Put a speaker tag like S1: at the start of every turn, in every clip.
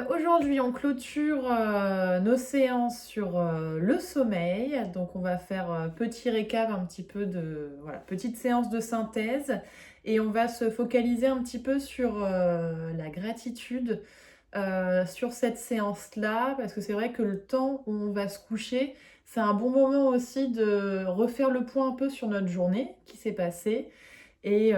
S1: Aujourd'hui, on clôture nos séances sur le sommeil. Donc, on va faire petit récap un petit peu de voilà, petite séance de synthèse et on va se focaliser un petit peu sur la gratitude sur cette séance-là parce que c'est vrai que le temps où on va se coucher, c'est un bon moment aussi de refaire le point un peu sur notre journée qui s'est passée et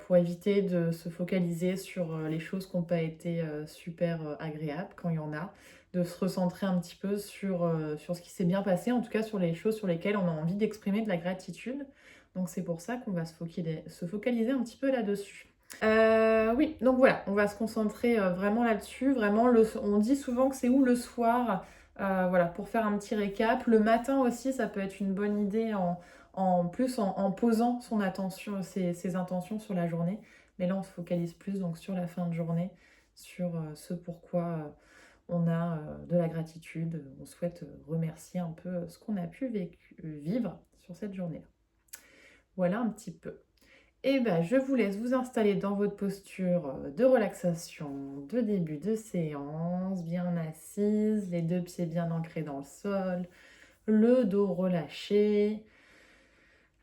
S1: pour éviter de se focaliser sur les choses qui n'ont pas été super agréables, quand il y en a, de se recentrer un petit peu sur ce qui s'est bien passé, en tout cas sur les choses sur lesquelles on a envie d'exprimer de la gratitude. Donc c'est pour ça qu'on va se focaliser un petit peu là-dessus. Oui, donc voilà, on va se concentrer vraiment là-dessus. Vraiment, on dit souvent que c'est où le soir, voilà, pour faire un petit récap. Le matin aussi, ça peut être une bonne idée en plus en posant son attention, ses intentions sur la journée. Mais là, on se focalise plus donc sur la fin de journée, sur ce pourquoi on a de la gratitude. On souhaite remercier un peu ce qu'on a pu vivre sur cette journée. Voilà un petit peu. Et ben, je vous laisse vous installer dans votre posture de relaxation, de début de séance, bien assise, les deux pieds bien ancrés dans le sol, le dos relâché,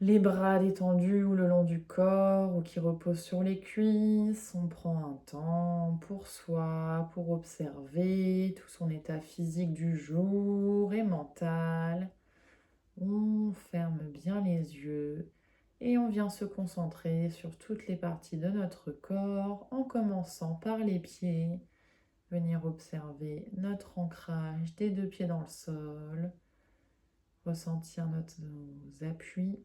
S1: les bras détendus ou le long du corps ou qui reposent sur les cuisses. On prend un temps pour soi, pour observer tout son état physique du jour et mental. On ferme bien les yeux et on vient se concentrer sur toutes les parties de notre corps en commençant par les pieds. Venir observer notre ancrage des deux pieds dans le sol, ressentir nos appuis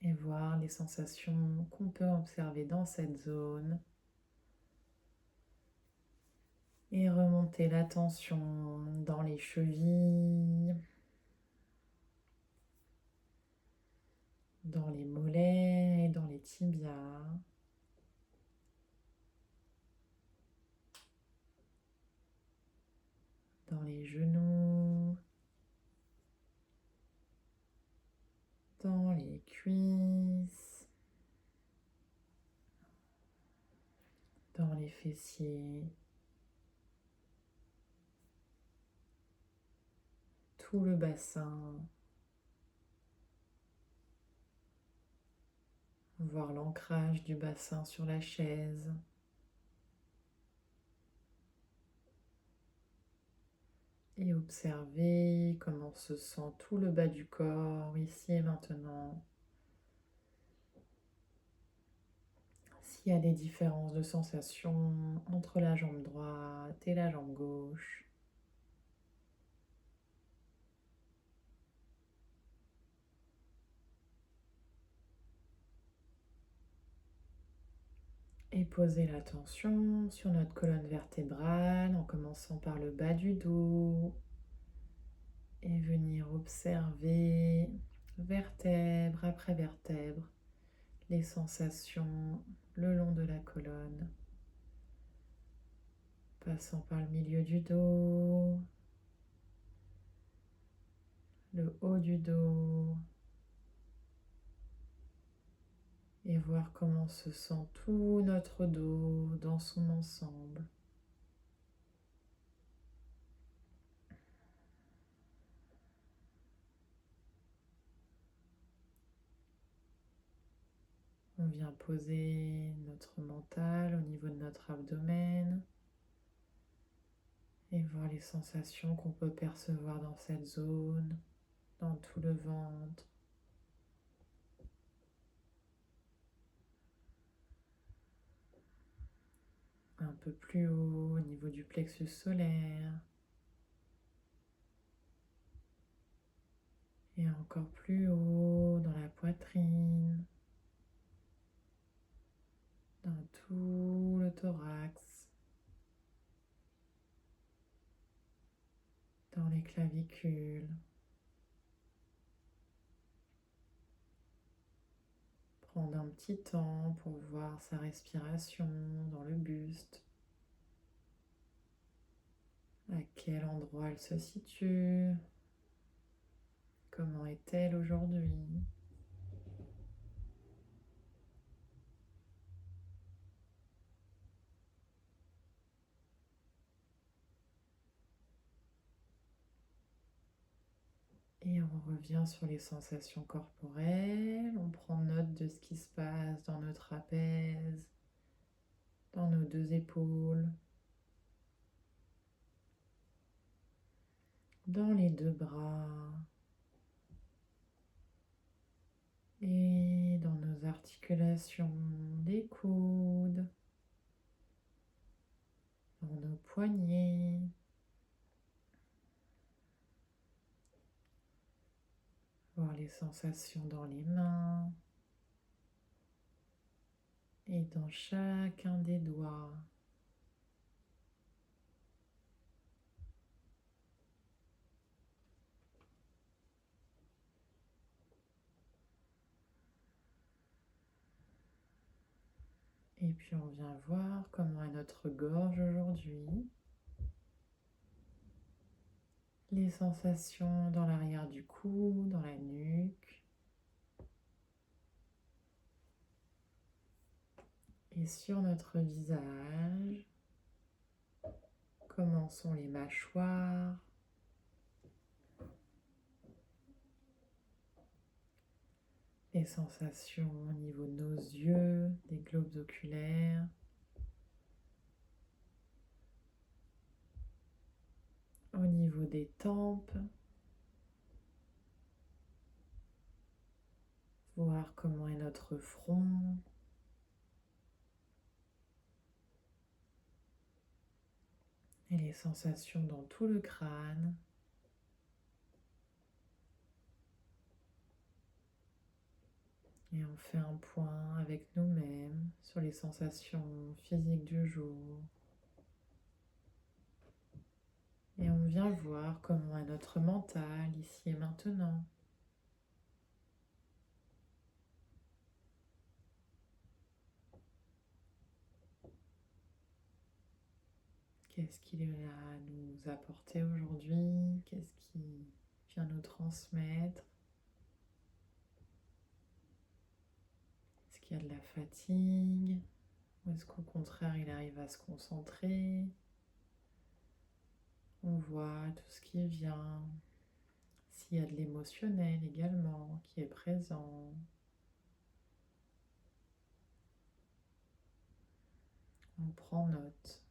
S1: et voir les sensations qu'on peut observer dans cette zone. Et remonter l'attention dans les chevilles, dans les mollets et dans les tibias. Dans les genoux, dans les cuisses, dans les fessiers, tout le bassin, voir l'ancrage du bassin sur la chaise. Et observer comment se sent tout le bas du corps ici et maintenant. S'il y a des différences de sensations entre la jambe droite et la jambe gauche. Et poser l'attention sur notre colonne vertébrale en commençant par le bas du dos. Et venir observer vertèbre après vertèbre les sensations le long de la colonne, passant par le milieu du dos, le haut du dos, et voir comment se sent tout notre dos dans son ensemble. On vient poser notre mental au niveau de notre abdomen et voir les sensations qu'on peut percevoir dans cette zone, dans tout le ventre. Un peu plus haut au niveau du plexus solaire. Et encore plus haut dans la poitrine, dans tout le thorax, dans les clavicules. Prendre un petit temps pour voir sa respiration dans le buste. À quel endroit elle se situe? Comment est-elle aujourd'hui? Et on revient sur les sensations corporelles. On prend note de ce qui se passe dans notre trapèze, dans nos deux épaules, dans les deux bras et dans nos articulations des coudes, dans nos poignets. Voir les sensations dans les mains et dans chacun des doigts. Et puis on vient voir comment est notre gorge aujourd'hui. Les sensations dans l'arrière du cou, dans la nuque. Et sur notre visage, comment sont les mâchoires, les sensations au niveau de nos yeux, des globes oculaires, au niveau des tempes, voir comment est notre front, et les sensations dans tout le crâne. Et on fait un point avec nous-mêmes sur les sensations physiques du jour. Et on vient voir comment est notre mental ici et maintenant. Qu'est-ce qu'il est là à nous apporter aujourd'hui? Qu'est-ce qui vient nous transmettre? Est-ce qu'il y a de la fatigue? Ou est-ce qu'au contraire, il arrive à se concentrer? On voit tout ce qui vient. S'il y a de l'émotionnel également qui est présent. On prend note.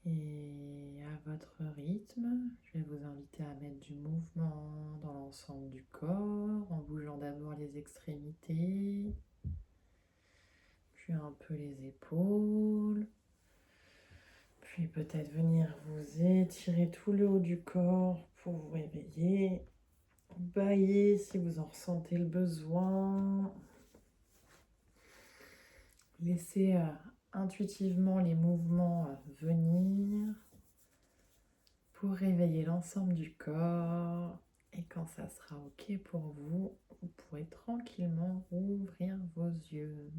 S1: Et à votre rythme, je vais vous inviter à mettre du mouvement dans l'ensemble du corps, en bougeant d'abord les extrémités, puis un peu les épaules, puis peut-être venir vous étirer tout le haut du corps pour vous réveiller, bailler si vous en ressentez le besoin. Laissez intuitivement les mouvements venir pour réveiller l'ensemble du corps. Et quand ça sera OK pour vous, vous pourrez tranquillement ouvrir vos yeux.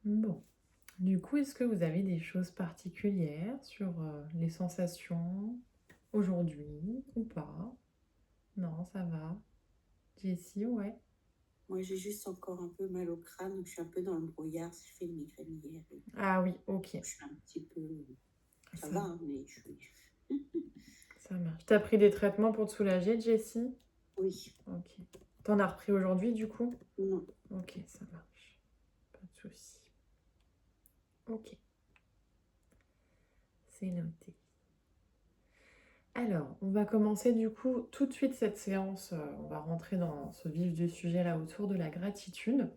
S1: Bon, du coup, est-ce que vous avez des choses particulières sur les sensations aujourd'hui ou pas? Non, ça va. Jessie, ouais.
S2: Moi, j'ai juste encore un peu mal au crâne, donc je suis un peu dans le brouillard. J'ai fait une migraine hier.
S1: Ah oui, OK.
S2: Je suis un petit peu... Ça
S1: Ça,
S2: va, hein, mais je suis...
S1: ça marche. T'as pris des traitements pour te soulager, Jessie?
S2: Oui,
S1: OK. T'en as repris aujourd'hui, du coup?
S2: non.
S1: OK, ça marche. Pas de souci. OK. C'est noté. Alors, on va commencer du coup tout de suite cette séance. On va rentrer dans ce vif du sujet là autour de la gratitude.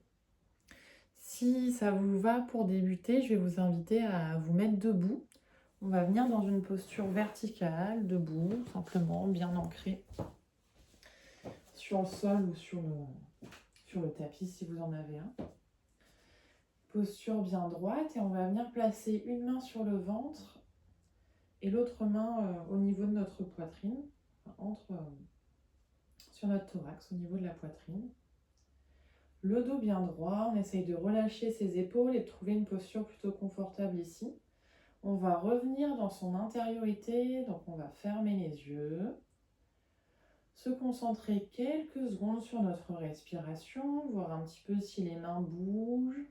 S1: Si ça vous va pour débuter, je vais vous inviter à vous mettre debout. On va venir dans une posture verticale, debout, simplement, bien ancré sur le sol ou sur le tapis si vous en avez un. Posture bien droite et on va venir placer une main sur le ventre et l'autre main au niveau de notre poitrine. sur notre thorax, au niveau de la poitrine. Le dos bien droit, on essaye de relâcher ses épaules et de trouver une posture plutôt confortable ici. On va revenir dans son intériorité, donc on va fermer les yeux, se concentrer quelques secondes sur notre respiration, voir un petit peu si les mains bougent,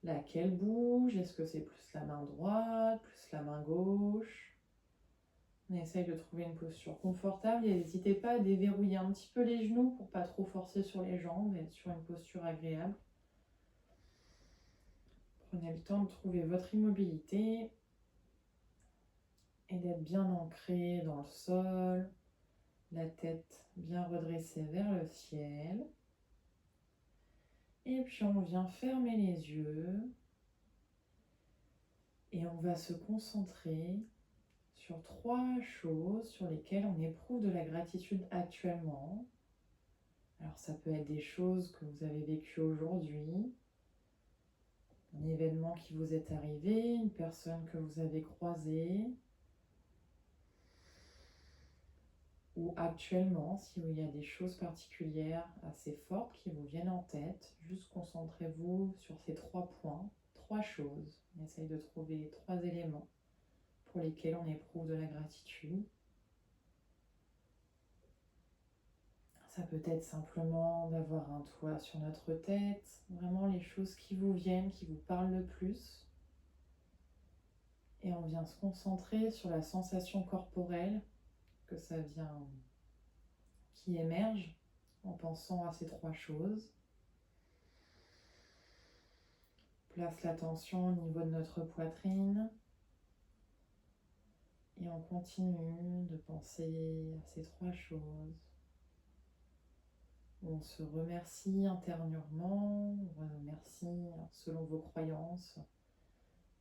S1: laquelle bouge, est-ce que c'est plus la main droite, plus la main gauche. On essaye de trouver une posture confortable et n'hésitez pas à déverrouiller un petit peu les genoux pour pas trop forcer sur les jambes et être sur une posture agréable. Prenez le temps de trouver votre immobilité et d'être bien ancré dans le sol, la tête bien redressée vers le ciel. Et puis on vient fermer les yeux et on va se concentrer sur 3 choses sur lesquelles on éprouve de la gratitude actuellement. Alors ça peut être des choses que vous avez vécues aujourd'hui, un événement qui vous est arrivé, une personne que vous avez croisée, ou actuellement, s'il y a des choses particulières assez fortes qui vous viennent en tête, juste concentrez-vous sur ces 3 points, 3 choses. On essaye de trouver 3 éléments pour lesquels on éprouve de la gratitude. Ça peut être simplement d'avoir un toit sur notre tête, vraiment les choses qui vous viennent, qui vous parlent le plus. Et on vient se concentrer sur la sensation corporelle que ça vient, qui émerge en pensant à ces 3 choses. Place l'attention au niveau de notre poitrine et on continue de penser à ces 3 choses. On se remercie intérieurement, on remercie selon vos croyances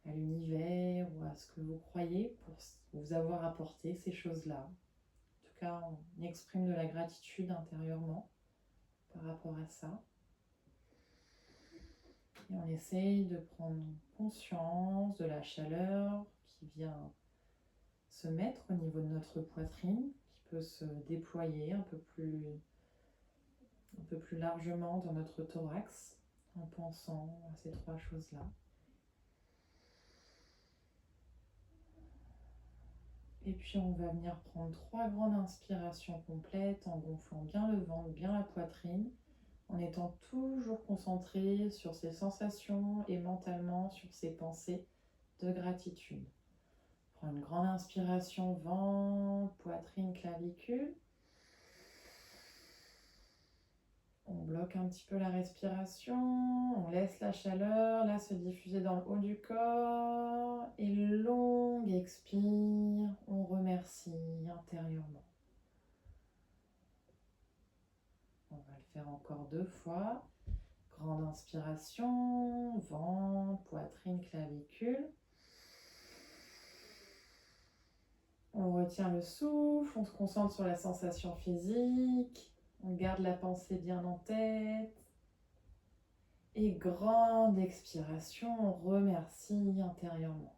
S1: à l'univers ou à ce que vous croyez pour vous avoir apporté ces choses-là. En tout cas, on exprime de la gratitude intérieurement par rapport à ça. Et on essaye de prendre conscience de la chaleur qui vient se mettre au niveau de notre poitrine, qui peut se déployer un peu plus largement dans notre thorax en pensant à ces 3 choses-là. Et puis on va venir prendre 3 grandes inspirations complètes en gonflant bien le ventre, bien la poitrine, en étant toujours concentré sur ces sensations et mentalement sur ces pensées de gratitude. Prends une grande inspiration, ventre, poitrine, clavicule. On bloque un petit peu la respiration, on laisse la chaleur là se diffuser dans le haut du corps et longue expire, on remercie intérieurement. On va le faire encore 2 fois. Grande inspiration, ventre, poitrine, clavicule. On retient le souffle, on se concentre sur la sensation physique. On garde la pensée bien en tête. Et grande expiration, on remercie intérieurement.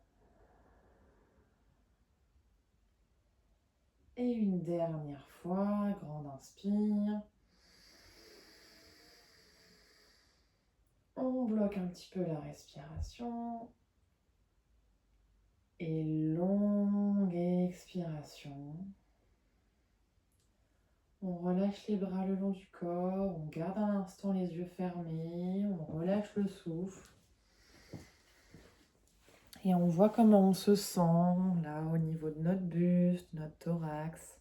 S1: Et une dernière fois, grande inspire. On bloque un petit peu la respiration. Et longue expiration. On relâche les bras le long du corps, on garde un instant les yeux fermés, on relâche le souffle. Et on voit comment on se sent là au niveau de notre buste, notre thorax.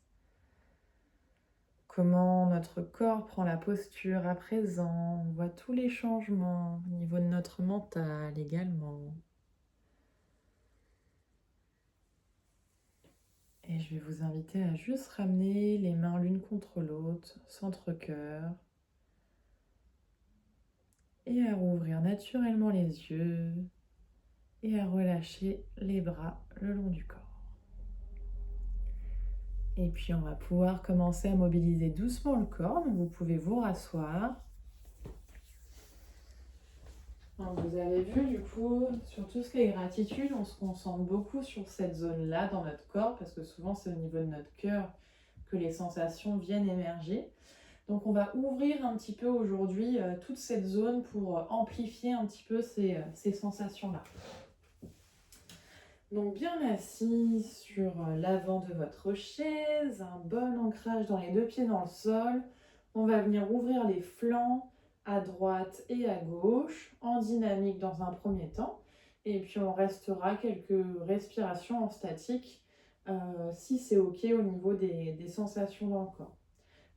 S1: Comment notre corps prend la posture à présent. On voit tous les changements au niveau de notre mental également. Et je vais vous inviter à juste ramener les mains l'une contre l'autre, centre-cœur. Et à rouvrir naturellement les yeux et à relâcher les bras le long du corps. Et puis on va pouvoir commencer à mobiliser doucement le corps, donc vous pouvez vous rasseoir. Donc vous avez vu du coup, sur tout ce qui est gratitude, on se concentre beaucoup sur cette zone-là dans notre corps, parce que souvent c'est au niveau de notre cœur que les sensations viennent émerger. Donc on va ouvrir un petit peu aujourd'hui toute cette zone pour amplifier un petit peu ces sensations-là. Donc bien assis sur l'avant de votre chaise, un bon ancrage dans les deux pieds dans le sol. On va venir ouvrir les flancs à droite et à gauche en dynamique dans un premier temps. Et puis on restera quelques respirations en statique si c'est OK au niveau des sensations dans le corps.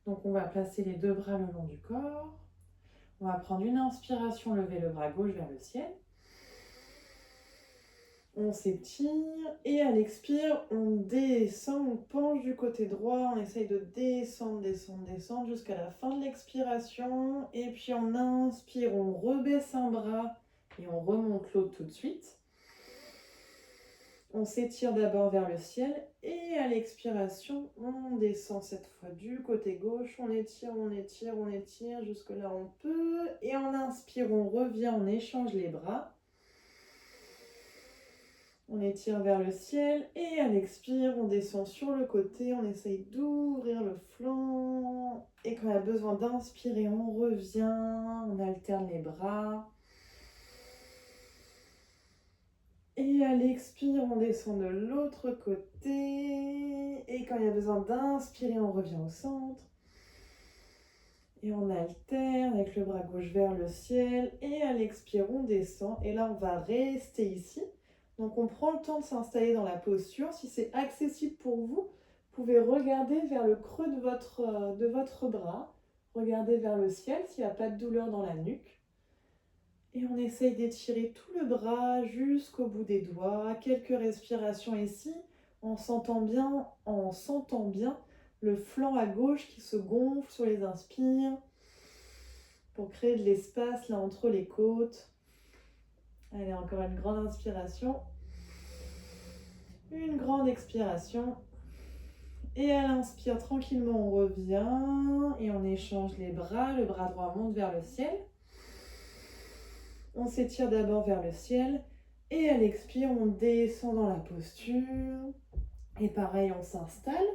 S1: Donc on va placer les deux bras le long du corps. On va prendre une inspiration, lever le bras gauche vers le ciel. On s'étire et à l'expire, on descend, on penche du côté droit. On essaye de descendre, descendre, descendre jusqu'à la fin de l'expiration. Et puis on inspire, on rebaisse un bras et on remonte l'autre tout de suite. On s'étire d'abord vers le ciel et à l'expiration, on descend cette fois du côté gauche. On étire, on étire, on étire jusque là on peut. Et en inspire, on revient, on échange les bras. On étire vers le ciel et à l'expire, on descend sur le côté. On essaye d'ouvrir le flanc. Et quand on a besoin d'inspirer, on revient, on alterne les bras. Et à l'expire, on descend de l'autre côté. Et quand il y a besoin d'inspirer, on revient au centre. Et on alterne avec le bras gauche vers le ciel. Et à l'expire, on descend. Et là, on va rester ici. Donc, on prend le temps de s'installer dans la posture. Si c'est accessible pour vous, vous pouvez regarder vers le creux de votre bras. Regardez vers le ciel s'il n'y a pas de douleur dans la nuque. Et on essaye d'étirer tout le bras jusqu'au bout des doigts. Quelques respirations ici. On sentant bien le flanc à gauche qui se gonfle sur les inspires pour créer de l'espace là entre les côtes. Allez, encore une grande inspiration. Une grande expiration. Et à l'inspire, tranquillement, on revient et on échange les bras. Le bras droit monte vers le ciel. On s'étire d'abord vers le ciel. Et à l'expire, on descend dans la posture. Et pareil, on s'installe.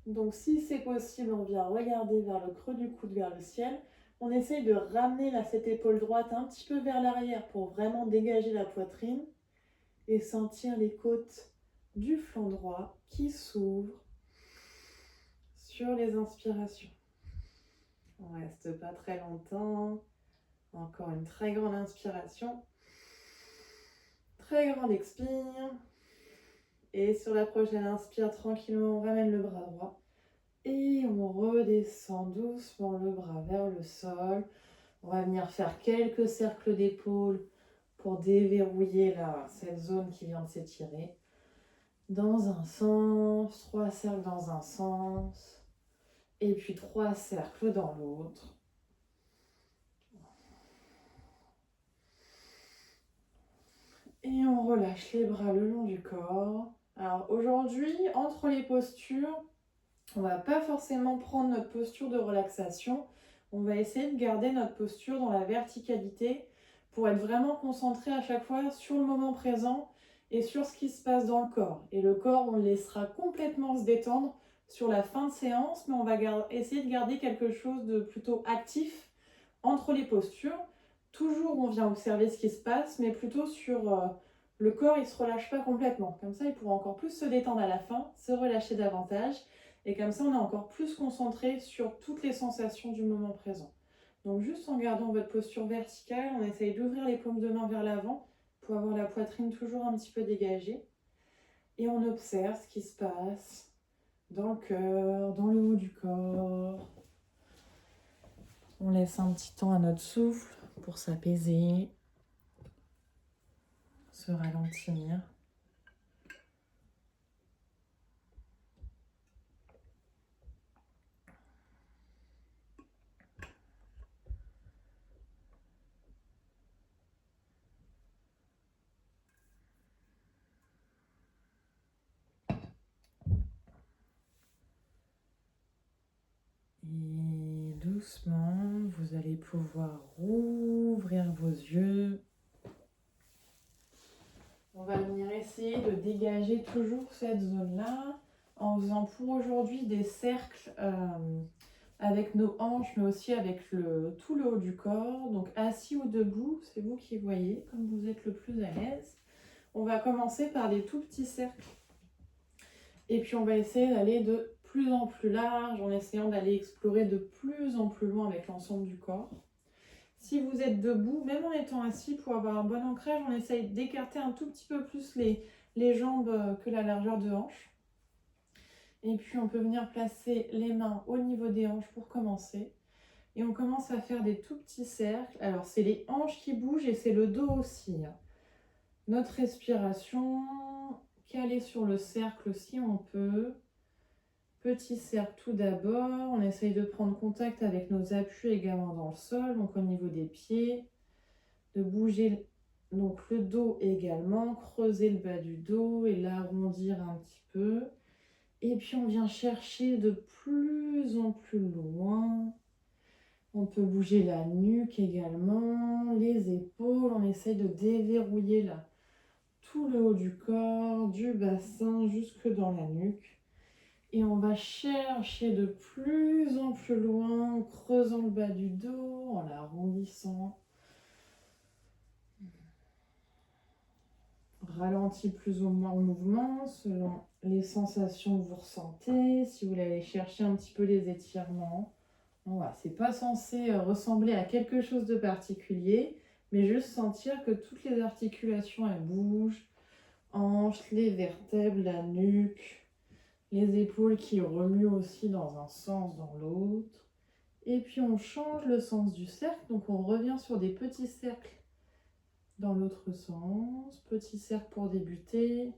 S1: Donc si c'est possible, on vient regarder vers le creux du coude, vers le ciel. On essaye de ramener là, cette épaule droite un petit peu vers l'arrière pour vraiment dégager la poitrine et sentir les côtes du flanc droit qui s'ouvrent sur les inspirations. On ne reste pas très longtemps. Encore une très grande inspiration. Très grande expire. Et sur la prochaine inspire, tranquillement, on ramène le bras droit. Et on redescend doucement le bras vers le sol. On va venir faire quelques cercles d'épaules pour déverrouiller là, cette zone qui vient de s'étirer. Dans un sens, 3 cercles dans un sens. Et puis 3 cercles dans l'autre. Et on relâche les bras le long du corps. Alors aujourd'hui, entre les postures, on ne va pas forcément prendre notre posture de relaxation. On va essayer de garder notre posture dans la verticalité pour être vraiment concentré à chaque fois sur le moment présent et sur ce qui se passe dans le corps. Et le corps, on le laissera complètement se détendre sur la fin de séance, mais on va essayer de garder quelque chose de plutôt actif entre les postures. Toujours, on vient observer ce qui se passe, mais plutôt sur le corps, il ne se relâche pas complètement. Comme ça, il pourra encore plus se détendre à la fin, se relâcher davantage. Et comme ça, on est encore plus concentré sur toutes les sensations du moment présent. Donc juste en gardant votre posture verticale, on essaye d'ouvrir les paumes de main vers l'avant pour avoir la poitrine toujours un petit peu dégagée. Et on observe ce qui se passe dans le cœur, dans le haut du corps. On laisse un petit temps à notre souffle pour s'apaiser, se ralentir. Et doucement, vous allez pouvoir rouvrir vos yeux. On va venir essayer de dégager toujours cette zone-là en faisant pour aujourd'hui des cercles avec nos hanches, mais aussi avec tout le haut du corps. Donc assis ou debout, c'est vous qui voyez, comme vous êtes le plus à l'aise. On va commencer par des tout petits cercles. Et puis on va essayer d'aller de plus en plus large, en essayant d'aller explorer de plus en plus loin avec l'ensemble du corps. Si vous êtes debout, même en étant assis, pour avoir un bon ancrage, on essaye d'écarter un tout petit peu plus les jambes que la largeur de hanche. Et puis on peut venir placer les mains au niveau des hanches pour commencer. Et on commence à faire des tout petits cercles. Alors c'est les hanches qui bougent et c'est le dos aussi. Notre respiration, caler sur le cercle si on peut. Petit cercle tout d'abord. On essaye de prendre contact avec nos appuis également dans le sol, donc au niveau des pieds. De bouger donc le dos également, creuser le bas du dos et l'arrondir un petit peu. Et puis on vient chercher de plus en plus loin. On peut bouger la nuque également, les épaules. On essaye de déverrouiller là, tout le haut du corps, du bassin jusque dans la nuque. Et on va chercher de plus en plus loin, en creusant le bas du dos, en l'arrondissant. Ralentit plus ou moins le mouvement selon les sensations que vous ressentez. Si vous voulez aller chercher un petit peu les étirements. Voilà, c'est pas censé ressembler à quelque chose de particulier, mais juste sentir que toutes les articulations elles bougent. Hanches, les vertèbres, la nuque, les épaules qui remuent aussi dans un sens, dans l'autre. Et puis on change le sens du cercle, donc on revient sur des petits cercles dans l'autre sens. Petit cercle pour débuter.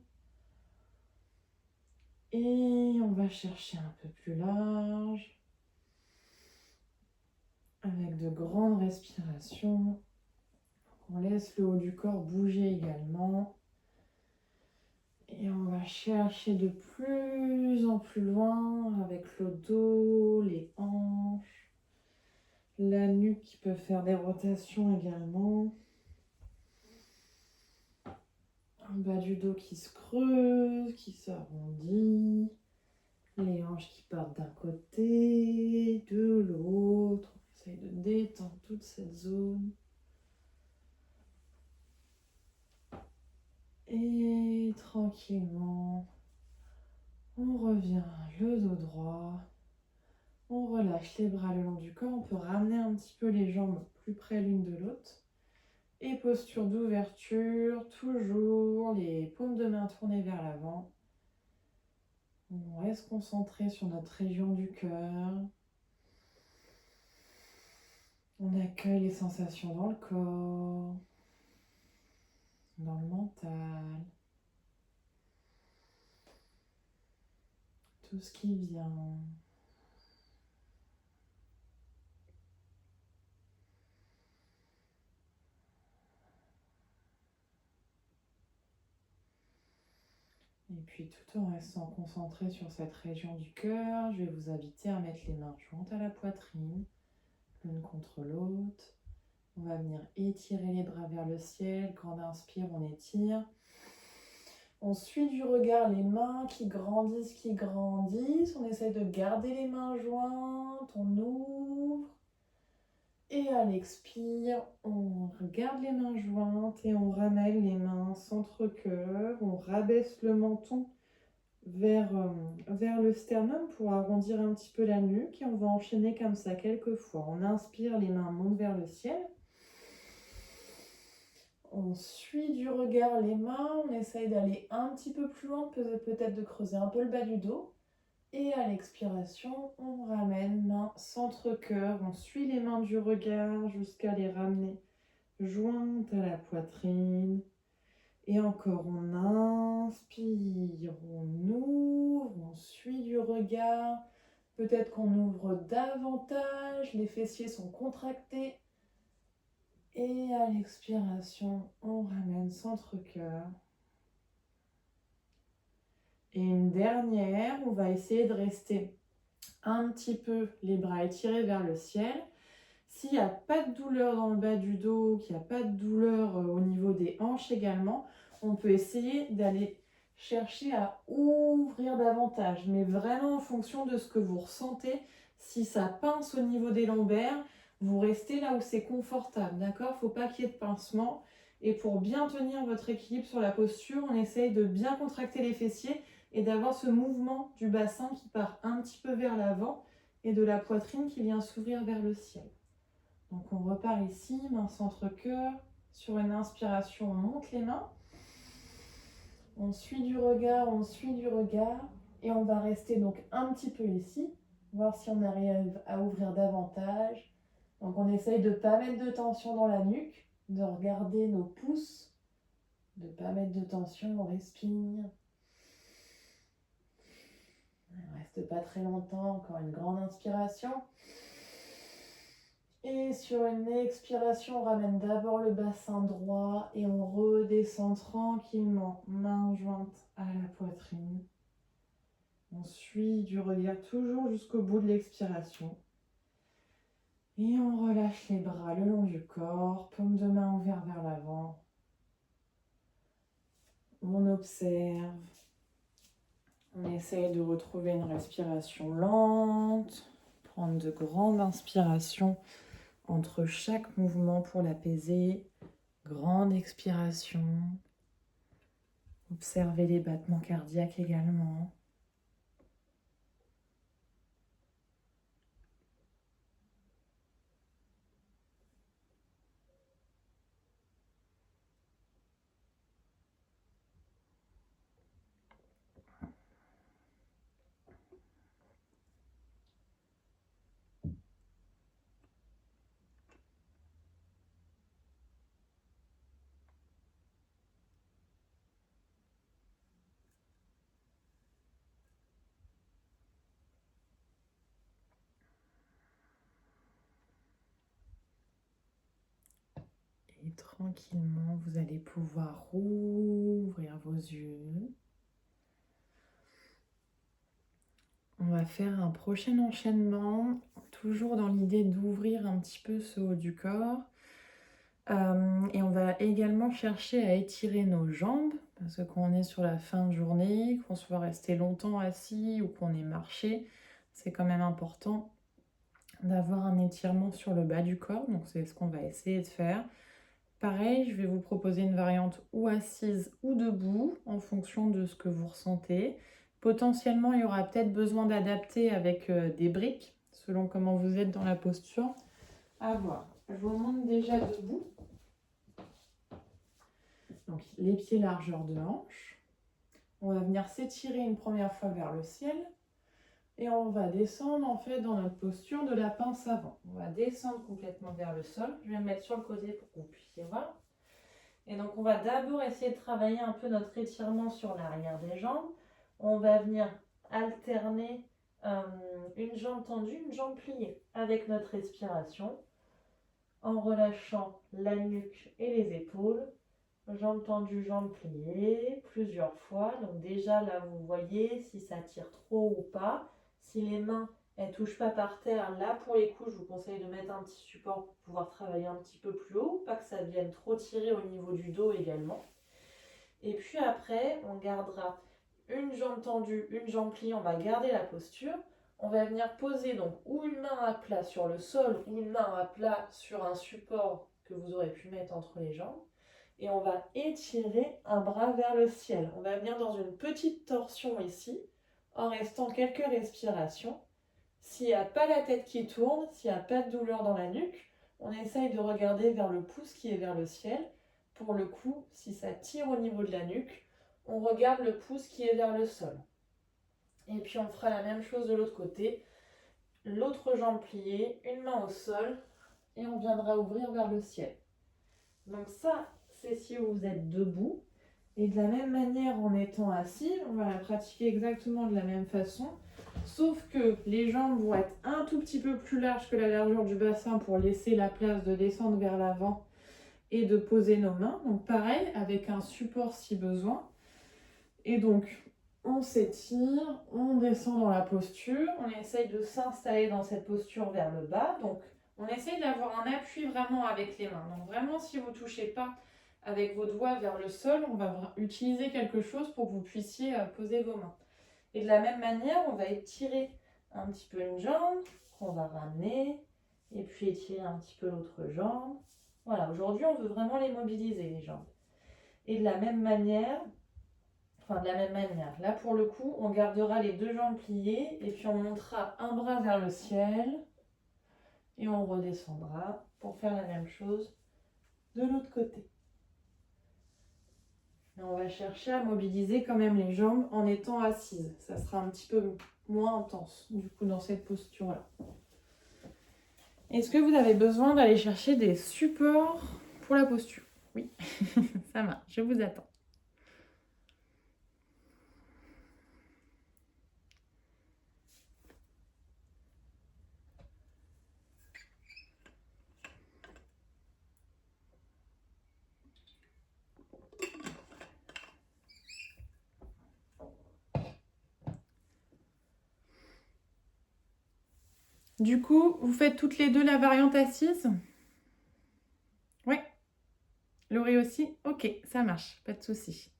S1: Et on va chercher un peu plus large. Avec de grandes respirations. On laisse le haut du corps bouger également. Et on va chercher de plus en plus loin avec le dos, les hanches, la nuque qui peut faire des rotations également. Le bas du dos qui se creuse, qui s'arrondit. Les hanches qui partent d'un côté, de l'autre. On essaye de détendre toute cette zone. Et tranquillement, on revient le dos droit. On relâche les bras le long du corps. On peut ramener un petit peu les jambes plus près l'une de l'autre. Et posture d'ouverture, toujours les paumes de main tournées vers l'avant. On reste concentré sur notre région du cœur. On accueille les sensations dans le corps, dans le mental. Tout ce qui vient. Et puis tout en restant concentré sur cette région du cœur, je vais vous inviter à mettre les mains jointes à la poitrine, l'une contre l'autre. On va venir étirer les bras vers le ciel. Grande inspire, on étire. On suit du regard les mains qui grandissent, qui grandissent. On essaye de garder les mains jointes. On ouvre. Et à l'expire, on regarde les mains jointes et on ramène les mains centre-cœur. On rabaisse le menton vers le sternum pour arrondir un petit peu la nuque. Et on va enchaîner comme ça quelques fois. On inspire, les mains montent vers le ciel. On suit du regard les mains, on essaye d'aller un petit peu plus loin, peut-être de creuser un peu le bas du dos. Et à l'expiration, on ramène main centre-cœur, on suit les mains du regard jusqu'à les ramener jointes à la poitrine. Et encore, on inspire, on ouvre, on suit du regard. Peut-être qu'on ouvre davantage, les fessiers sont contractés. Et à l'expiration, on ramène centre-cœur. Et une dernière, on va essayer de rester un petit peu les bras étirés vers le ciel. S'il n'y a pas de douleur dans le bas du dos, qu'il n'y a pas de douleur au niveau des hanches également, on peut essayer d'aller cherchez à ouvrir davantage, mais vraiment en fonction de ce que vous ressentez. Si ça pince au niveau des lombaires, vous restez là où c'est confortable, d'accord? Il ne faut pas qu'il y ait de pincement. Et pour bien tenir votre équilibre sur la posture, on essaye de bien contracter les fessiers et d'avoir ce mouvement du bassin qui part un petit peu vers l'avant et de la poitrine qui vient s'ouvrir vers le ciel. Donc on repart ici, main centre-cœur. Sur une inspiration, on monte les mains. On suit du regard, et on va rester donc un petit peu ici, voir si on arrive à ouvrir davantage. Donc on essaye de ne pas mettre de tension dans la nuque, de regarder nos pouces, de ne pas mettre de tension, on respire. On ne reste pas très longtemps, encore une grande inspiration. Et sur une expiration, on ramène d'abord le bassin droit et on redescend tranquillement, main jointe à la poitrine. On suit du regard toujours jusqu'au bout de l'expiration. Et on relâche les bras le long du corps, paume de main ouverte vers l'avant. On observe. On essaye de retrouver une respiration lente, prendre de grandes inspirations entre chaque mouvement pour l'apaiser. Grande expiration. Observez les battements cardiaques également. Et tranquillement, vous allez pouvoir rouvrir vos yeux. On va faire un prochain enchaînement, toujours dans l'idée d'ouvrir un petit peu ce haut du corps. Et on va également chercher à étirer nos jambes, parce que quand on est sur la fin de journée, qu'on soit resté longtemps assis ou qu'on ait marché, c'est quand même important d'avoir un étirement sur le bas du corps. Donc c'est ce qu'on va essayer de faire. Pareil, je vais vous proposer une variante ou assise ou debout en fonction de ce que vous ressentez. Potentiellement, il y aura peut-être besoin d'adapter avec des briques selon comment vous êtes dans la posture. À voir. Je vous montre déjà debout. Donc les pieds largeur de hanche. On va venir s'étirer une première fois vers le ciel. Et on va descendre en fait dans notre posture de la pince avant. On va descendre complètement vers le sol. Je vais me mettre sur le côté pour que vous puissiez voir. Et donc on va d'abord essayer de travailler un peu notre étirement sur l'arrière des jambes. On va venir alterner une jambe tendue, une jambe pliée avec notre respiration en relâchant la nuque et les épaules. Jambes tendues, jambes pliées, plusieurs fois. Donc déjà là vous voyez si ça tire trop ou pas. Si les mains elles ne touchent pas par terre, là pour les coups je vous conseille de mettre un petit support pour pouvoir travailler un petit peu plus haut, pas que ça vienne trop tirer au niveau du dos également. Et puis après on gardera une jambe tendue, une jambe pliée, on va garder la posture. On va venir poser donc ou une main à plat sur le sol ou une main à plat sur un support que vous aurez pu mettre entre les jambes. Et on va étirer un bras vers le ciel. On va venir dans une petite torsion ici, en restant quelques respirations. S'il n'y a pas la tête qui tourne, s'il n'y a pas de douleur dans la nuque, on essaye de regarder vers le pouce qui est vers le ciel. Pour le coup, si ça tire au niveau de la nuque, on regarde le pouce qui est vers le sol. Et puis on fera la même chose de l'autre côté. L'autre jambe pliée, une main au sol, et on viendra ouvrir vers le ciel. Donc ça, c'est si vous êtes debout. Et de la même manière, en étant assis, on va la pratiquer exactement de la même façon. Sauf que les jambes vont être un tout petit peu plus larges que la largeur du bassin pour laisser la place de descendre vers l'avant et de poser nos mains. Donc pareil, avec un support si besoin. Et donc, on s'étire, on descend dans la posture, on essaye de s'installer dans cette posture vers le bas. Donc, on essaye d'avoir un appui vraiment avec les mains. Donc vraiment, si vous ne touchez pas avec vos doigts vers le sol, on va utiliser quelque chose pour que vous puissiez poser vos mains. Et de la même manière, on va étirer un petit peu une jambe, qu'on va ramener, et puis étirer un petit peu l'autre jambe. Voilà, aujourd'hui, on veut vraiment les mobiliser, les jambes. Et de la même manière, là pour le coup, on gardera les deux jambes pliées, et puis on montera un bras vers le ciel, et on redescendra pour faire la même chose de l'autre côté. Et on va chercher à mobiliser quand même les jambes en étant assise. Ça sera un petit peu moins intense, du coup, dans cette posture-là. Est-ce que vous avez besoin d'aller chercher des supports pour la posture? Oui, ça marche, je vous attends. Du coup, vous faites toutes les deux la variante assise? Oui. Laurie aussi? Ok, ça marche, pas de souci.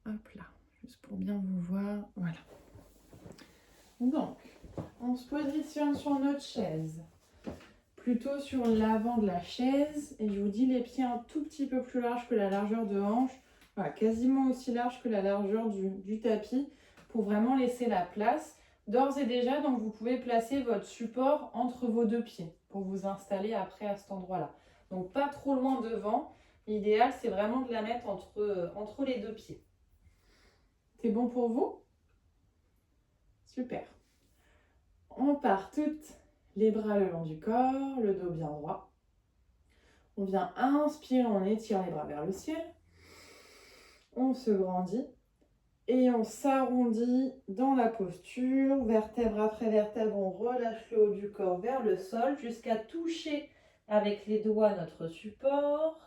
S1: Hop là, juste pour bien vous voir. Voilà. Donc, on se positionne sur notre chaise. Plutôt sur l'avant de la chaise. Et je vous dis les pieds un tout petit peu plus larges que la largeur de hanche. Voilà, quasiment aussi large que la largeur du tapis pour vraiment laisser la place. D'ores et déjà, donc vous pouvez placer votre support entre vos deux pieds pour vous installer après à cet endroit-là. Donc pas trop loin devant. L'idéal, c'est vraiment de la mettre entre les deux pieds. C'est bon pour vous? Super. On part toutes les bras le long du corps, le dos bien droit. On vient inspirer, on étire les bras vers le ciel. On se grandit. Et on s'arrondit dans la posture, vertèbre après vertèbre, on relâche le haut du corps vers le sol jusqu'à toucher avec les doigts notre support.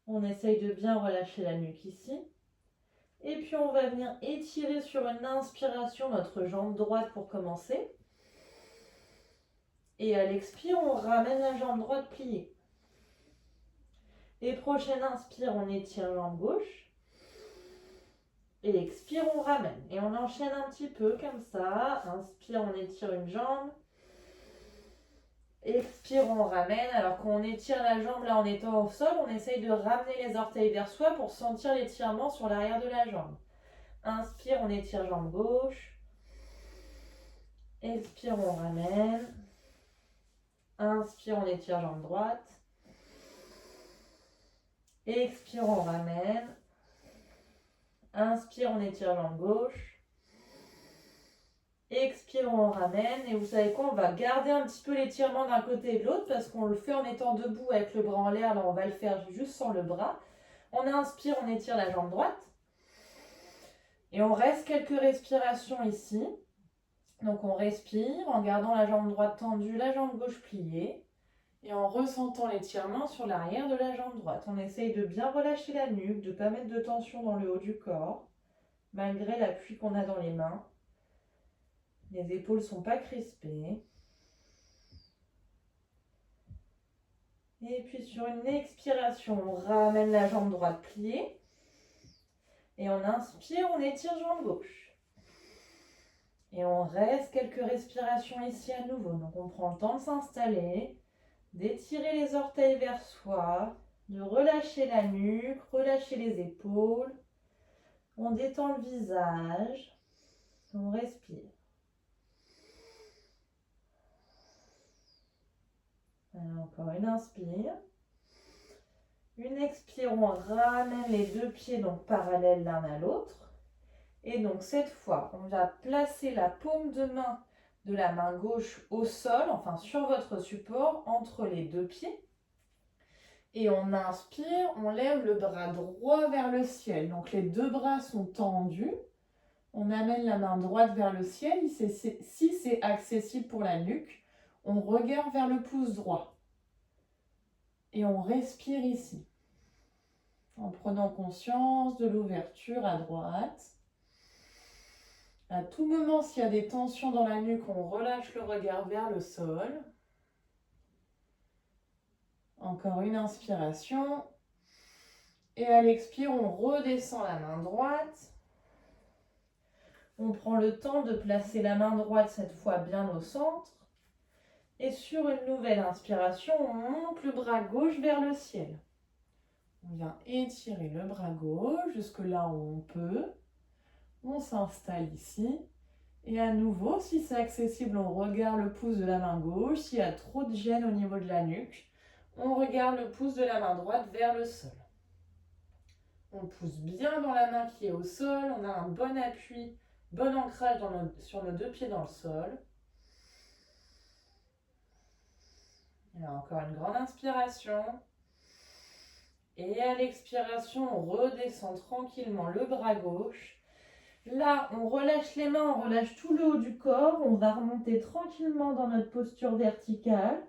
S1: On essaye de bien relâcher la nuque ici. Et puis on va venir étirer sur une inspiration notre jambe droite pour commencer. Et à l'expire, on ramène la jambe droite pliée. Et prochaine inspire, on étire jambe gauche. Et expire, on ramène. Et on enchaîne un petit peu comme ça. Inspire, on étire une jambe. Expire, on ramène. Alors quand on étire la jambe là en étant au sol, on essaye de ramener les orteils vers soi pour sentir l'étirement sur l'arrière de la jambe. Inspire, on étire jambe gauche. Expire, on ramène. Inspire, on étire jambe droite. Expire, on ramène. Inspire, on étire jambe gauche. Expire, on ramène. Et vous savez quoi? On va garder un petit peu l'étirement d'un côté et de l'autre parce qu'on le fait en étant debout avec le bras en l'air. Là, on va le faire juste sans le bras. On inspire, on étire la jambe droite. Et on reste quelques respirations ici. Donc, on respire en gardant la jambe droite tendue, la jambe gauche pliée. Et en ressentant l'étirement sur l'arrière de la jambe droite. On essaye de bien relâcher la nuque, de ne pas mettre de tension dans le haut du corps, malgré l'appui qu'on a dans les mains. Les épaules ne sont pas crispées. Et puis sur une expiration, on ramène la jambe droite pliée. Et on inspire, on étire jambe gauche. Et on reste quelques respirations ici à nouveau. Donc on prend le temps de s'installer, d'étirer les orteils vers soi, de relâcher la nuque, relâcher les épaules. On détend le visage, on respire. Alors, encore une inspire. Une expire, on ramène les deux pieds donc parallèles l'un à l'autre. Et donc cette fois, on va placer la paume de main de la main gauche au sol, enfin sur votre support, entre les deux pieds. Et on inspire, on lève le bras droit vers le ciel. Donc les deux bras sont tendus. On amène la main droite vers le ciel. Si c'est accessible pour la nuque, on regarde vers le pouce droit. Et on respire ici. En prenant conscience de l'ouverture à droite. À tout moment, s'il y a des tensions dans la nuque, on relâche le regard vers le sol. Encore une inspiration. Et à l'expire, on redescend la main droite. On prend le temps de placer la main droite cette fois bien au centre. Et sur une nouvelle inspiration, on monte le bras gauche vers le ciel. On vient étirer le bras gauche jusque là où on peut. On s'installe ici. Et à nouveau, si c'est accessible, on regarde le pouce de la main gauche. S'il y a trop de gêne au niveau de la nuque, on regarde le pouce de la main droite vers le sol. On pousse bien dans la main qui est au sol. On a un bon appui, bon ancrage sur nos deux pieds dans le sol. Et encore une grande inspiration. Et à l'expiration, on redescend tranquillement le bras gauche. Là, on relâche les mains, on relâche tout le haut du corps. On va remonter tranquillement dans notre posture verticale.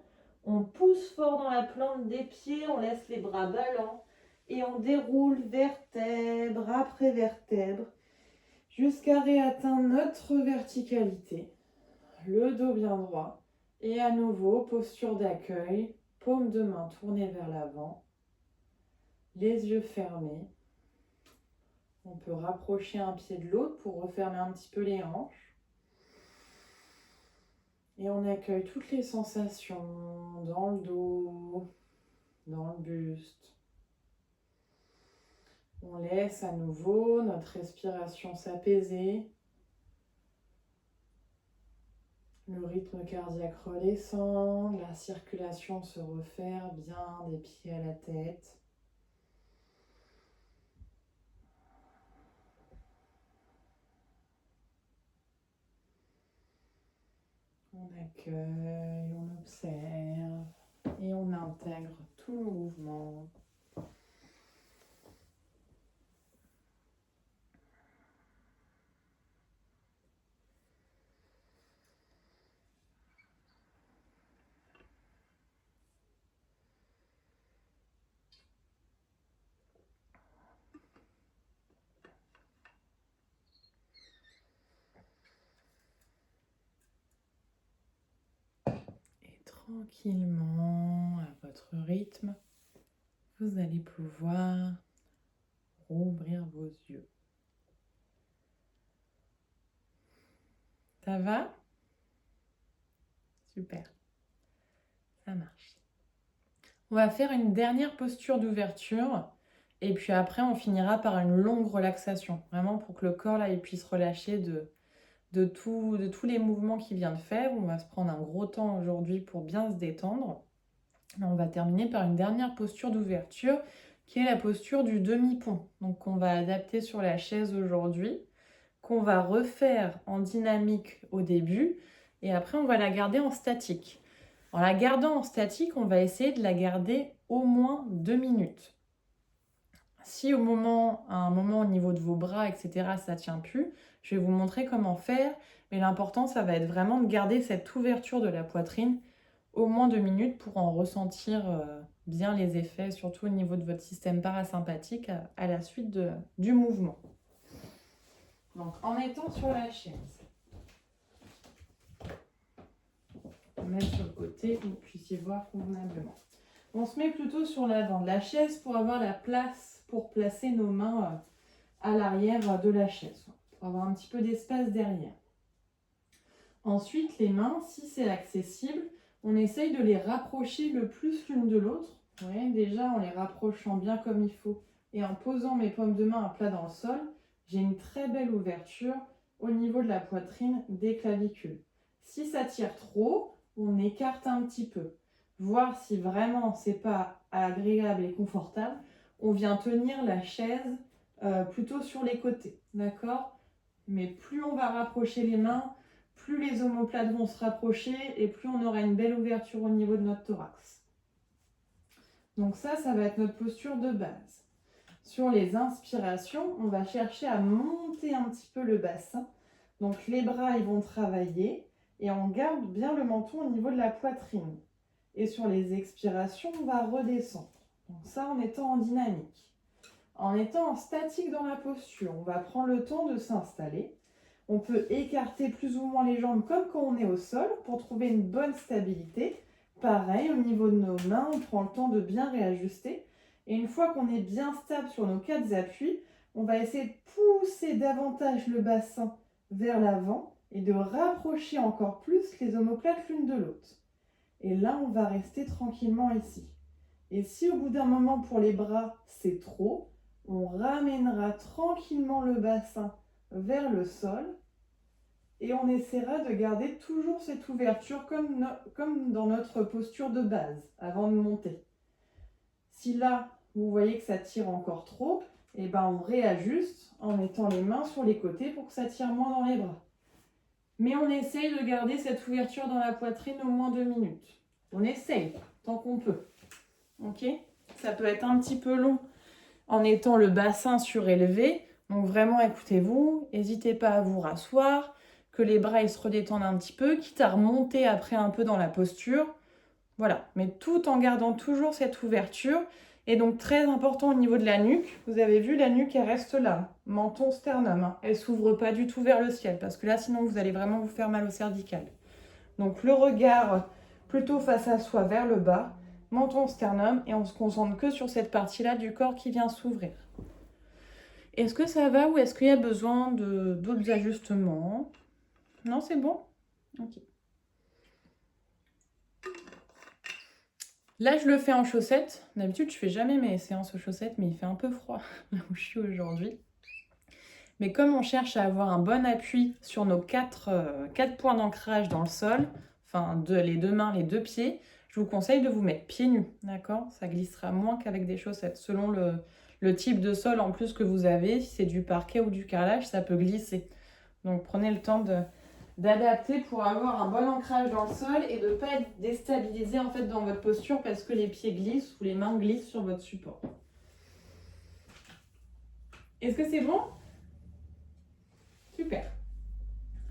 S1: On pousse fort dans la plante des pieds, on laisse les bras ballants. Et on déroule vertèbre après vertèbre jusqu'à réatteindre notre verticalité. Le dos bien droit. Et à nouveau, posture d'accueil, paume de main tournée vers l'avant. Les yeux fermés. On peut rapprocher un pied de l'autre pour refermer un petit peu les hanches. Et on accueille toutes les sensations dans le dos, dans le buste. On laisse à nouveau notre respiration s'apaiser. Le rythme cardiaque redescend, la circulation se refaire bien des pieds à la tête. On accueille, on observe et on intègre tout le mouvement. Et tranquillement, à votre rythme, vous allez pouvoir rouvrir vos yeux. Ça va? Super, ça marche. On va faire une dernière posture d'ouverture et puis après on finira par une longue relaxation, vraiment pour que le corps là il puisse relâcher de tous les mouvements qu'il vient de faire. On va se prendre un gros temps aujourd'hui pour bien se détendre. On va terminer par une dernière posture d'ouverture qui est la posture du demi-pont. Donc qu'on va adapter sur la chaise aujourd'hui, qu'on va refaire en dynamique au début et après on va la garder en statique. En la gardant en statique, on va essayer de la garder au moins 2 minutes. Si à un moment au niveau de vos bras, etc., ça ne tient plus, je vais vous montrer comment faire. Mais l'important, ça va être vraiment de garder cette ouverture de la poitrine au moins 2 minutes pour en ressentir bien les effets, surtout au niveau de votre système parasympathique à la suite du mouvement. Donc, en étant sur la chaise, on met sur le côté pour que vous puissiez voir convenablement. On se met plutôt sur l'avant de la chaise pour avoir la place pour placer nos mains à l'arrière de la chaise, pour avoir un petit peu d'espace derrière. Ensuite, les mains, si c'est accessible, on essaye de les rapprocher le plus l'une de l'autre. Ouais, déjà en les rapprochant bien comme il faut et en posant mes paumes de main à plat dans le sol, j'ai une très belle ouverture au niveau de la poitrine des clavicules. Si ça tire trop, on écarte un petit peu. Voir si vraiment c'est pas agréable et confortable, on vient tenir la chaise plutôt sur les côtés, d'accord? Mais plus on va rapprocher les mains, plus les omoplates vont se rapprocher et plus on aura une belle ouverture au niveau de notre thorax. Donc ça va être notre posture de base. Sur les inspirations, on va chercher à monter un petit peu le bassin. Donc les bras, ils vont travailler et on garde bien le menton au niveau de la poitrine. Et sur les expirations, on va redescendre. Donc ça, en étant en dynamique. En étant en statique dans la posture, on va prendre le temps de s'installer. On peut écarter plus ou moins les jambes comme quand on est au sol pour trouver une bonne stabilité. Pareil, au niveau de nos mains, on prend le temps de bien réajuster. Et une fois qu'on est bien stable sur nos 4 appuis, on va essayer de pousser davantage le bassin vers l'avant et de rapprocher encore plus les omoplates l'une de l'autre. Et là, on va rester tranquillement ici. Et si au bout d'un moment pour les bras, c'est trop, on ramènera tranquillement le bassin vers le sol et on essaiera de garder toujours cette ouverture comme dans notre posture de base avant de monter. Si là, vous voyez que ça tire encore trop, et ben on réajuste en mettant les mains sur les côtés pour que ça tire moins dans les bras. Mais on essaye de garder cette ouverture dans la poitrine au moins 2 minutes. On essaye tant qu'on peut. Ok ? Ça peut être un petit peu long en étant le bassin surélevé. Donc vraiment, écoutez-vous, n'hésitez pas à vous rasseoir, que les bras ils se redétendent un petit peu, quitte à remonter après un peu dans la posture. Voilà, mais tout en gardant toujours cette ouverture. Et donc très important au niveau de la nuque, vous avez vu la nuque elle reste là, menton sternum, hein. Elle s'ouvre pas du tout vers le ciel parce que là sinon vous allez vraiment vous faire mal au cervical. Donc le regard plutôt face à soi vers le bas, menton sternum et on se concentre que sur cette partie-là du corps qui vient s'ouvrir. Est-ce que ça va ou est-ce qu'il y a besoin d'autres ajustements? Non, c'est bon? Ok. Là, je le fais en chaussettes. D'habitude, je fais jamais mes séances aux chaussettes, mais il fait un peu froid là où je suis aujourd'hui. Mais comme on cherche à avoir un bon appui sur nos 4 points d'ancrage dans le sol, enfin les 2 mains, les 2 pieds, je vous conseille de vous mettre pieds nus, d'accord? Ça glissera moins qu'avec des chaussettes. Selon le type de sol en plus que vous avez, si c'est du parquet ou du carrelage, ça peut glisser. Donc prenez le temps d'adapter pour avoir un bon ancrage dans le sol et de ne pas être déstabilisé en fait dans votre posture parce que les pieds glissent ou les mains glissent sur votre support. Est-ce que c'est bon? Super.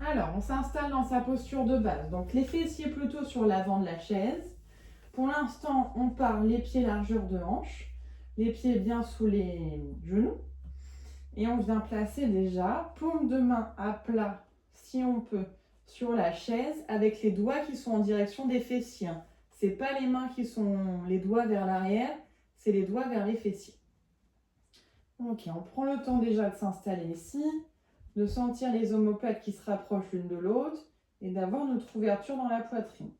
S1: Alors, on s'installe dans sa posture de base. Donc, les fessiers plutôt sur l'avant de la chaise. Pour l'instant, on part les pieds largeur de hanche, les pieds bien sous les genoux. Et on vient placer déjà paume de main à plat, si on peut, sur la chaise avec les doigts qui sont en direction des fessiers. Ce n'est pas les mains qui sont les doigts vers l'arrière, c'est les doigts vers les fessiers. Ok, on prend le temps déjà de s'installer ici, de sentir les omoplates qui se rapprochent l'une de l'autre et d'avoir notre ouverture dans la poitrine.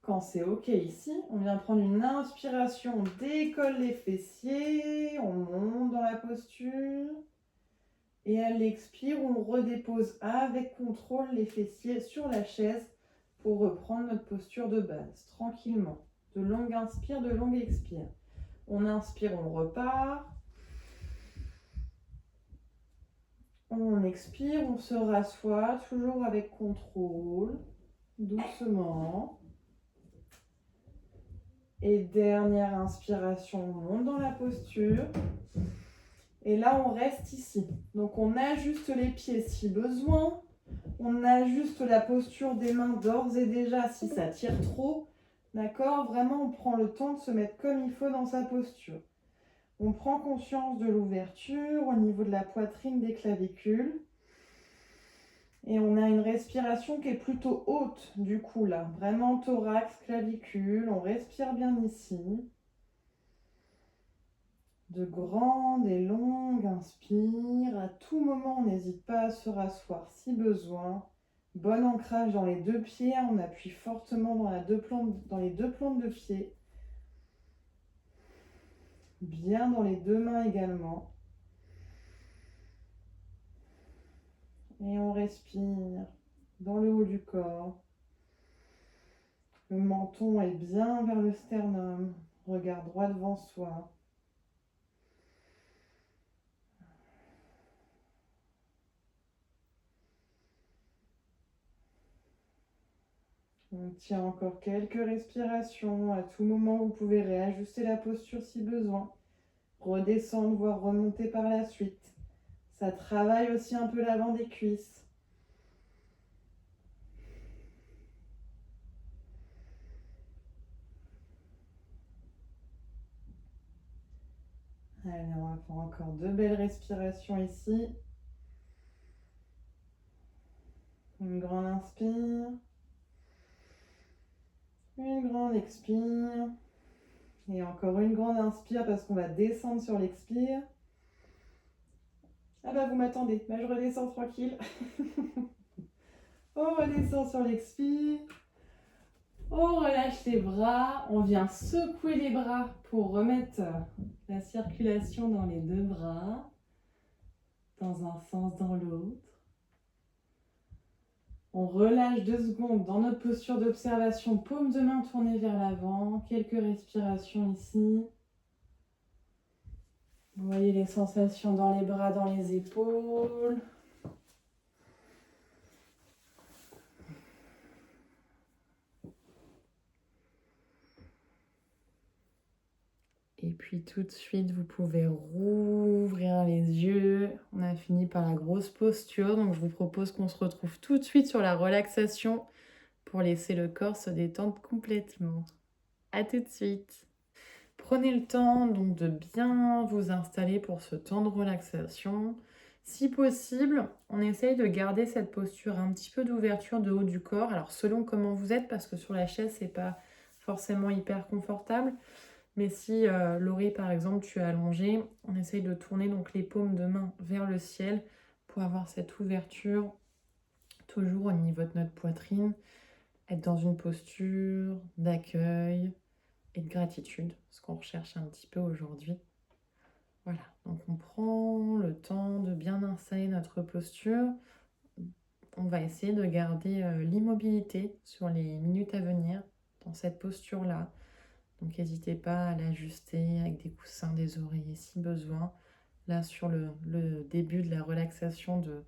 S1: Quand c'est ok ici, on vient prendre une inspiration, on décolle les fessiers, on monte dans la posture. Et à l'expire, on redépose avec contrôle les fessiers sur la chaise pour reprendre notre posture de base, tranquillement. De longue inspire, de longue expire. On inspire, on repart. On expire, on se rassoit, toujours avec contrôle, doucement. Et dernière inspiration, on monte dans la posture. Et là, on reste ici. Donc, on ajuste les pieds si besoin. On ajuste la posture des mains d'ores et déjà si ça tire trop. D'accord? Vraiment, on prend le temps de se mettre comme il faut dans sa posture. On prend conscience de l'ouverture au niveau de la poitrine, des clavicules. Et on a une respiration qui est plutôt haute du coup là. Vraiment thorax, clavicule. On respire bien ici. De grandes et longues inspires. À tout moment, on n'hésite pas à se rasseoir si besoin. Bon ancrage dans les 2 pieds. On appuie fortement dans les deux plantes de pied. Bien dans les 2 mains également. Et on respire dans le haut du corps. Le menton est bien vers le sternum. Regard droit devant soi. On tient encore quelques respirations. À tout moment, vous pouvez réajuster la posture si besoin. Redescendre, voire remonter par la suite. Ça travaille aussi un peu l'avant des cuisses. Allez, on va faire encore 2 belles respirations ici. Une grande inspire. Une grande expire. Et encore une grande inspire parce qu'on va descendre sur l'expire. Ah bah vous m'attendez, bah, je redescends tranquille. On redescend sur l'expire. On relâche les bras. On vient secouer les bras pour remettre la circulation dans les deux bras. Dans un sens, dans l'autre. On relâche 2 secondes dans notre posture d'observation, paume de main tournée vers l'avant. Quelques respirations ici. Vous voyez les sensations dans les bras, dans les épaules. Et puis tout de suite, vous pouvez rouvrir les yeux. On a fini par la grosse posture, donc je vous propose qu'on se retrouve tout de suite sur la relaxation pour laisser le corps se détendre complètement. À tout de suite. Prenez le temps donc de bien vous installer pour ce temps de relaxation. Si possible, on essaye de garder cette posture un petit peu d'ouverture de haut du corps. Alors selon comment vous êtes, parce que sur la chaise, c'est pas forcément hyper confortable. Mais si Laurie, par exemple, tu es allongée, on essaye de tourner donc les paumes de main vers le ciel pour avoir cette ouverture toujours au niveau de notre poitrine, être dans une posture d'accueil et de gratitude, ce qu'on recherche un petit peu aujourd'hui. Voilà, donc on prend le temps de bien installer notre posture. On va essayer de garder l'immobilité sur les minutes à venir dans cette posture-là. Donc n'hésitez pas à l'ajuster avec des coussins, des oreillers si besoin. Là sur le début de la relaxation, de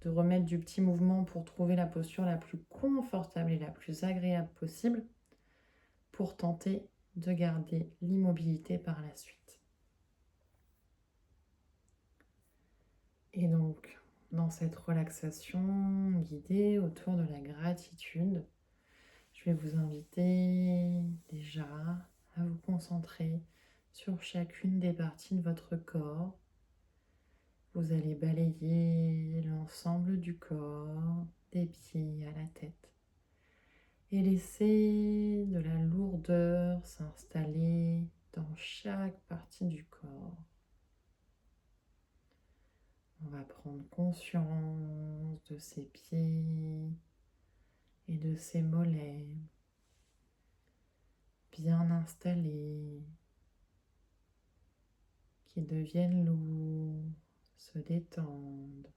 S1: remettre du petit mouvement pour trouver la posture la plus confortable et la plus agréable possible pour tenter de garder l'immobilité par la suite. Et donc dans cette relaxation guidée autour de la gratitude, je vais vous inviter déjà à vous concentrer sur chacune des parties de votre corps. Vous allez balayer l'ensemble du corps, des pieds à la tête, et laisser de la lourdeur s'installer dans chaque partie du corps. On va prendre conscience de ses pieds et de ses mollets bien installés, qui deviennent lourds, se détendent.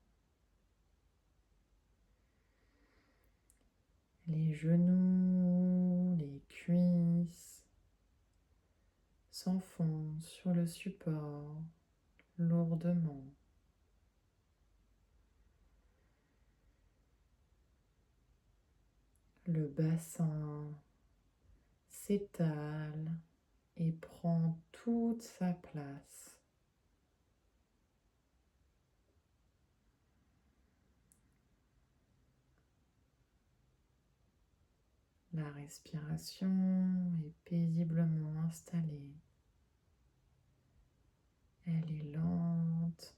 S1: Les genoux, les cuisses s'enfoncent sur le support lourdement. Le bassin s'étale et prend toute sa place. La respiration est paisiblement installée. Elle est lente,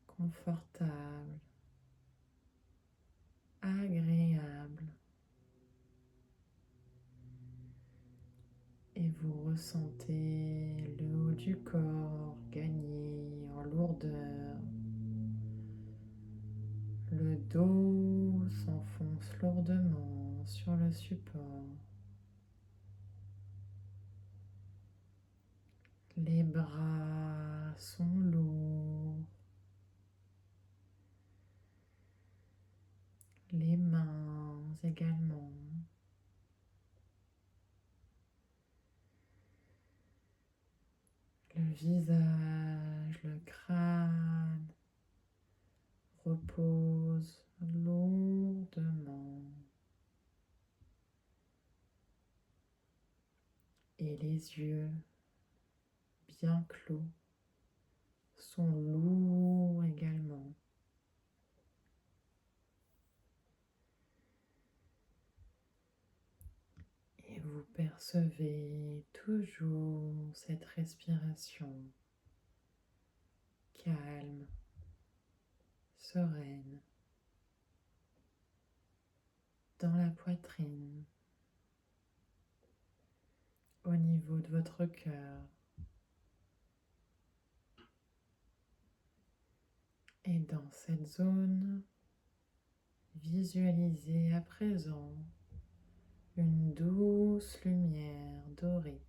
S1: confortable, agréable. Et vous ressentez le haut du corps gagner en lourdeur. Le dos s'enfonce lourdement sur le support. Les bras sont lourds. Les mains également. Le visage, le crâne repose lourdement. Et les yeux, bien clos, sont lourds également. Et vous percevez toujours cette respiration calme, sereine, dans la poitrine, au niveau de votre cœur. Et dans cette zone, visualisez à présent une douce lumière dorée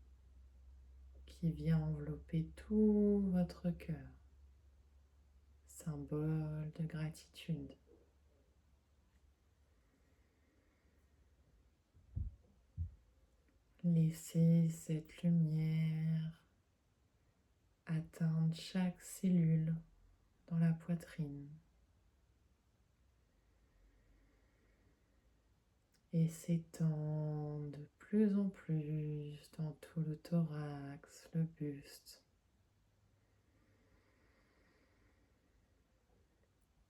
S1: qui vient envelopper tout votre cœur, symbole de gratitude. Laissez cette lumière atteindre chaque cellule dans la poitrine et s'étendre de plus en plus dans tout le thorax, le buste.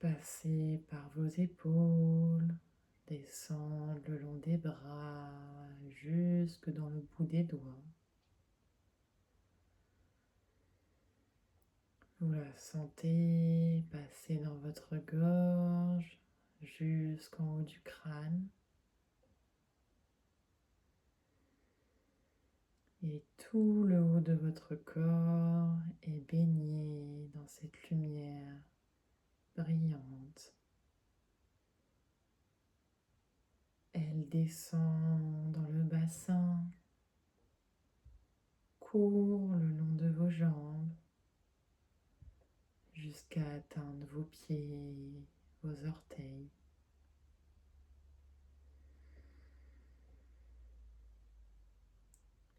S1: Passez par vos épaules, descendre le long des bras, jusque dans le bout des doigts. Vous la sentez passer dans votre gorge, jusqu'en haut du crâne. Et tout le haut de votre corps est baigné dans cette lumière brillante. Elle descend dans le bassin, court le long de vos jambes, jusqu'à atteindre vos pieds, vos orteils.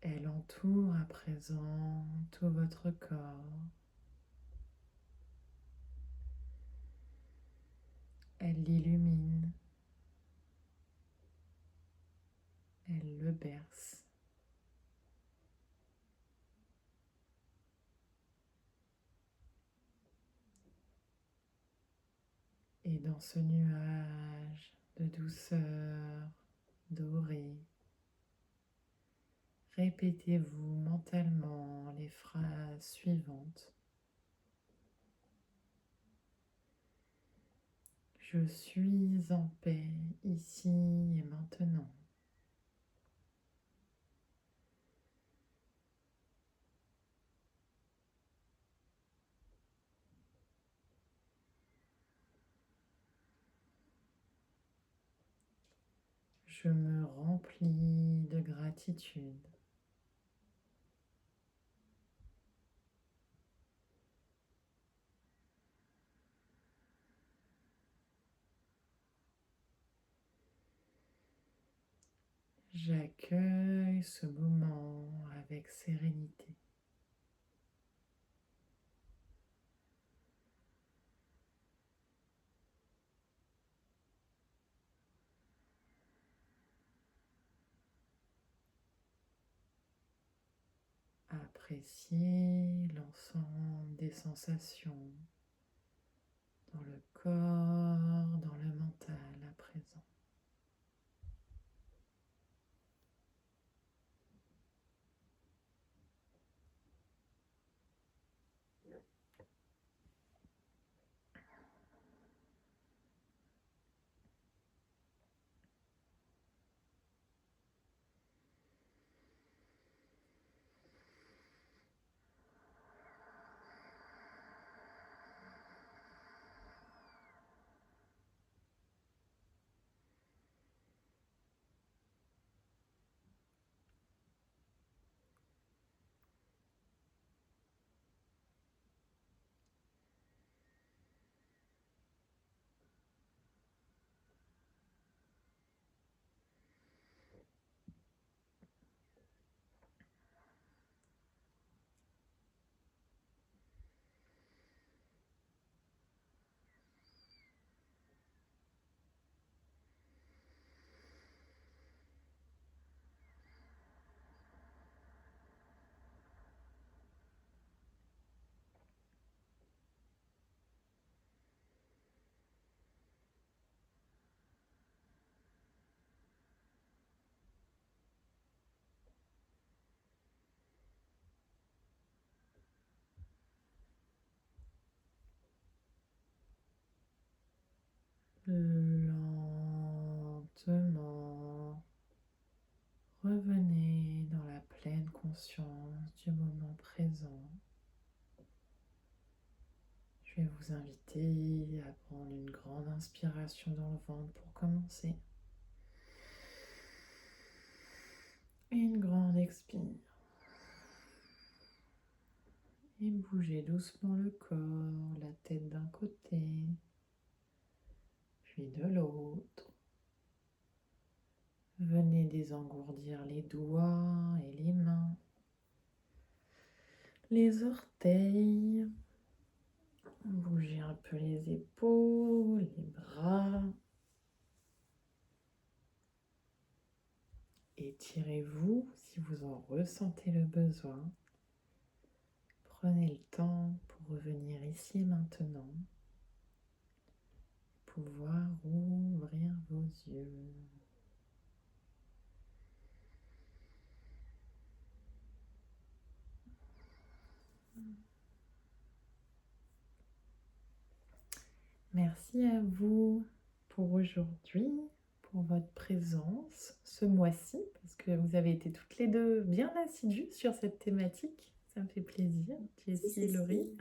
S1: Elle entoure à présent tout votre corps. Elle l'illumine. Elle le berce. Et dans ce nuage de douceur dorée, répétez-vous mentalement les phrases suivantes. Je suis en paix ici et maintenant. Je me remplis de gratitude. J'accueille ce moment avec sérénité. Appréciez l'ensemble des sensations dans le corps, dans le mental à présent. Lentement, revenez dans la pleine conscience. conscience du moment présent. Je vais vous inviter à prendre une grande inspiration dans le ventre pour commencer. Et une grande expire. Et bougez doucement le corps, la tête d'un côté, puis de l'autre. Venez désengourdir les doigts et les mains, les orteils. Bougez un peu les épaules, les bras. Étirez-vous si vous en ressentez le besoin. Prenez le temps pour revenir ici et maintenant. Pouvoir ouvrir vos yeux. Merci à vous pour aujourd'hui, pour votre présence ce mois-ci, parce que vous avez été toutes les deux bien assidues sur cette thématique. Ça me fait plaisir, Jessie et Laurie.